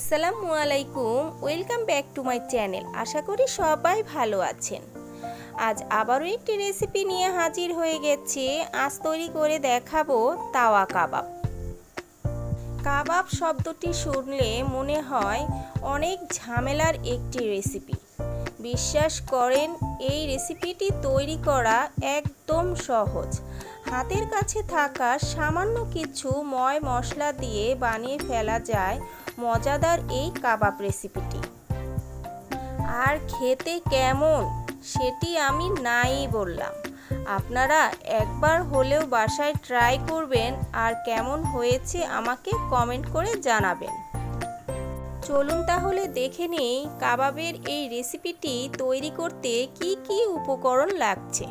আসসালামু আলাইকুম, welcome back to my channel. আশা করি সবাই ভালো আছেন। আজ আবারও একটি রেসিপি নিয়ে হাজির হয়ে গেছি। আজ তৈরি করে দেখাবো তাওয়া কাবাব। কাবাব শব্দটি শুনলে মনে হয় অনেক ঝামেলার একটি রেসিপি। বিশ্বাস করেন, এই রেসিপিটি তৈরি করা একদম সহজ। হাতের কাছে থাকা সামান্য কিছু ময় মশলা দিয়ে বানিয়ে ফেলা যায় মজাদার এই কাবাব রেসিপিটি। আর খেতে কেমন সেটি আমি নাই বললাম, আপনারা একবার হলেও বাসায় ট্রাই করবেন আর কেমন হয়েছে আমাকে কমেন্ট করে জানাবেন। চলুন তাহলে দেখে নেই কাবাবের এই রেসিপিটি তৈরি করতে কি কি উপকরণ লাগছে।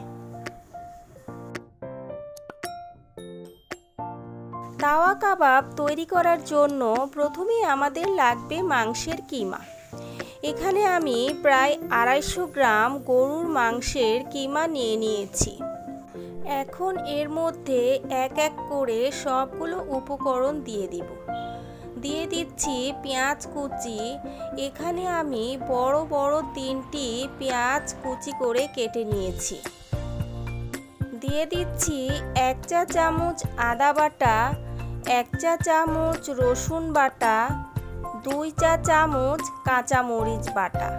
তাওয়া কাবাব তৈরি করার জন্য প্রথমে আমাদের লাগবে মাংসের কিমা। এখানে আমি প্রায় 250 গ্রাম গরুর মাংসের কিমা নিয়ে নিয়েছি। এখন এর মধ্যে এক এক করে সবগুলো উপকরণ দিয়ে দিয়ে দিচ্ছি পেঁয়াজ কুচি। এখানে আমি বড় বড় 3টি পেঁয়াজ কুচি করে কেটে নিয়েছি। দিয়ে দিচ্ছি 1 চা চামচ আদা বাটা, 1 চা চামচ রসুন বাটা, 2 চা চামচ কাঁচা মরিচ বাটা।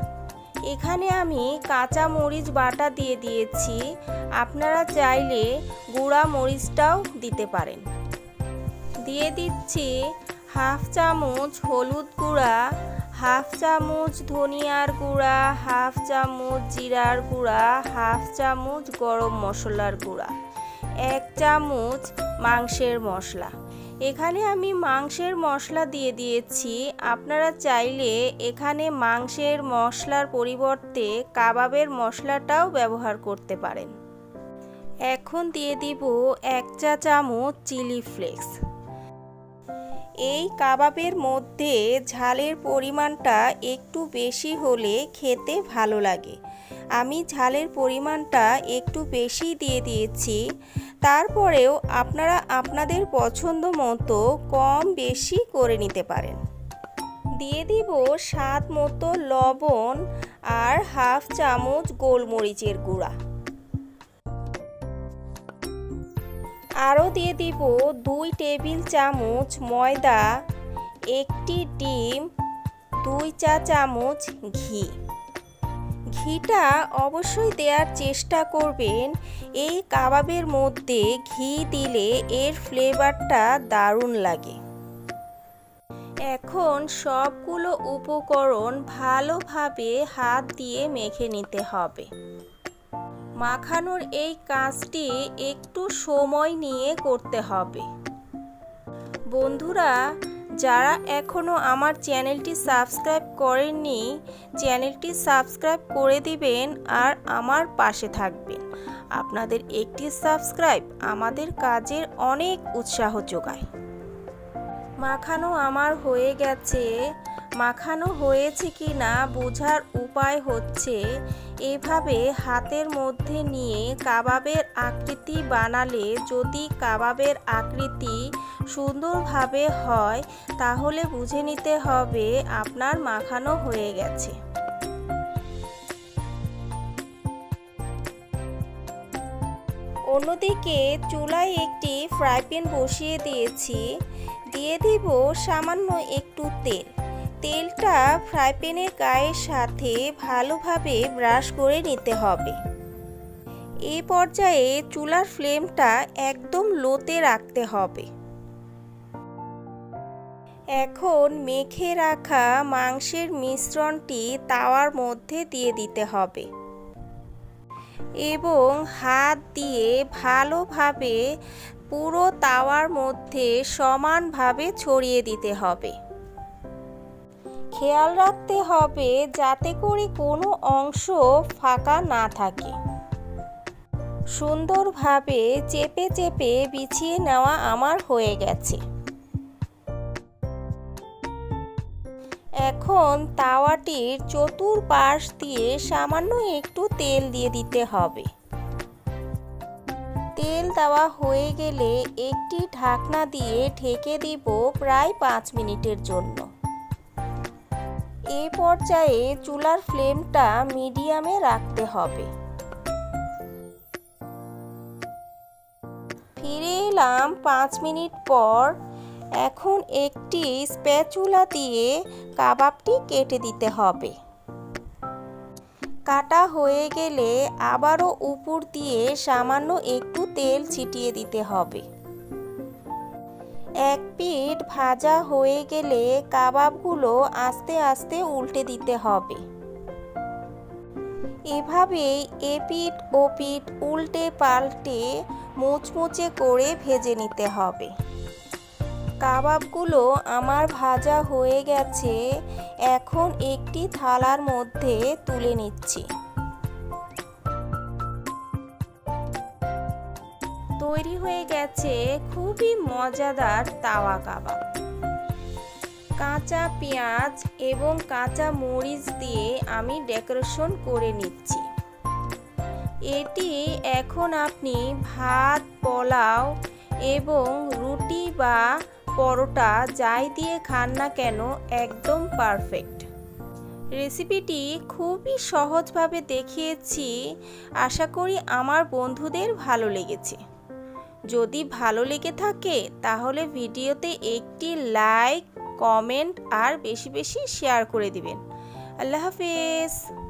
এখানে আমি কাঁচা মরিচ বাটা দিয়ে দিয়েছি, আপনারা চাইলে গুঁড়া মরিচটাও দিতে পারেন। দিয়ে দিচ্ছি 1/2 চামচ হলুদ গুঁড়া, 1/2 চামচ ধনিয়ার গুঁড়া, 1/2 চামচ জিরার গুঁড়া, 1/2 চামচ গরম মশলার গুঁড়া, 1 চামচ মাংসের মশলা। এখানে আমি মাংসের মশলা দিয়ে দিয়েছি, আপনারা চাইলে এখানে মাংসের মশলার পরিবর্তে কাবাবের মশলাটাও ব্যবহার করতে পারেন। এখন দিয়ে দিব 1 চা চামচ চিলি ফ্লেক্স। এই কাবাবের মধ্যে ঝালের পরিমাণটা একটু বেশি হলে খেতে ভালো লাগে। আমি ঝালের পরিমাণটা একটু বেশি দিয়ে দিয়েছি। তারপরেও আপনারা আপনাদের পছন্দ মতো কম বেশি করে নিতে পারেন। দিয়ে দিব স্বাদ মতো লবণ আর 1/2 চামচ গোলমরিচের গুঁড়া। আরও দিয়ে দিব 2 টেবিল চামচ ময়দা, 1টি ডিম, 2 চা চামচ ঘি। ঘিটা অবশ্যই দেওয়ার চেষ্টা করবেন। এই কাবাবের মধ্যে ঘি দিলে এর ফ্লেভারটা দারুণ লাগে। এখন সবগুলো উপকরণ ভালোভাবে হাত দিয়ে মেখে নিতে হবে। মাখানোর এই কাজটি একটু সময় নিয়ে করতে হবে। বন্ধুরা, যারা এখনও আমার চ্যানেলটি সাবস্ক্রাইব করেননি, চ্যানেলটি সাবস্ক্রাইব করে দিবেন আর আমার পাশে থাকবেন। আপনাদের একটি সাবস্ক্রাইব আমাদের কাজের অনেক উৎসাহ যোগায়। মাখানো আমার হয়ে গেছে। মাখানো হয়েছে কি না বোঝার উপায় হচ্ছে এভাবে হাতের মধ্যে নিয়ে কাবাবের আকৃতি বানালে, যদি কাবাবের আকৃতি সুন্দরভাবে হয় তাহলে বুঝে নিতে হবে আপনার মাখানো হয়ে গেছে। অন্যদিকে চুলায় একটি ফ্রাই প্যান বসিয়ে দিয়েছি। দিয়ে দিব সামান্য একটু তেল। তেলটা ফ্রাই প্যানের গায়ের সাথে ভালোভাবে ব্রাশ করে নিতে হবে। এই পর্যায়ে চুলার ফ্লেমটা একদম লোতে রাখতে হবে। এখন মেখে রাখা মাংসের মিশ্রণটি তাওয়ার মধ্যে দিয়ে দিতে হবে এবং হাত দিয়ে ভালোভাবে পুরো তাওয়ার মধ্যে সমানভাবে ছড়িয়ে দিতে হবে। খেয়াল রাখতে হবে যাতে করে কোনো অংশ ফাঁকা না থাকে। সুন্দরভাবে চেপে চেপে বিছিয়ে নেওয়া আমার হয়ে গেছে। এখন তাওয়াটির চতুর্পাশ দিয়ে সামান্য একটু তেল দিয়ে দিতে হবে। তেল দেওয়া হয়ে গেলে একটি ঢাকনা দিয়ে ঢেকে দিব প্রায় 5 মিনিটের জন্য। এই পর্যায়ে চুলার ফ্লেমটা মিডিয়ামে রাখতে হবে। ফিরে এলাম 5 মিনিট পর। এখন একটি স্প্যাচুলা দিয়ে কাবাবটি কেটে দিতে হবে। কাটা হয়ে গেলে আবারও উপর দিয়ে সামান্য একটু তেল ছিটিয়ে দিতে হবে। এক পিঠ ভাজা হয়ে গেলে কাবাবগুলো আস্তে আস্তে উল্টে দিতে হবে। এভাবেই এপিঠ ওপিঠ উল্টে পাল্টে মুচমুচে করে ভেজে নিতে হবে। কাবাবগুলো আমার ভাজা হয়ে গেছে। এখন একটি থালার মধ্যে তুলে নিচ্ছি। তৈরি হয়ে গেছে খুবই মজাদার তাওয়া কাবাব। কাঁচা পেঁয়াজ এবং কাঁচা মরিচ দিয়ে আমি ডেকোরেশন করে নিচ্ছি। এটি এখন আপনি ভাত, পোলাও এবং রুটি বা পরোটা যাই দিয়ে খান না কেন একদম পারফেক্ট। রেসিপিটি খুবই সহজভাবে দেখিয়েছি। আশা করি আমার বন্ধুদের ভালো লেগেছে। যদি ভালো লেগে থাকে তাহলে ভিডিওতে একটি লাইক, কমেন্ট আর বেশি বেশি শেয়ার করে দিবেন। আল্লাহ হাফেজ।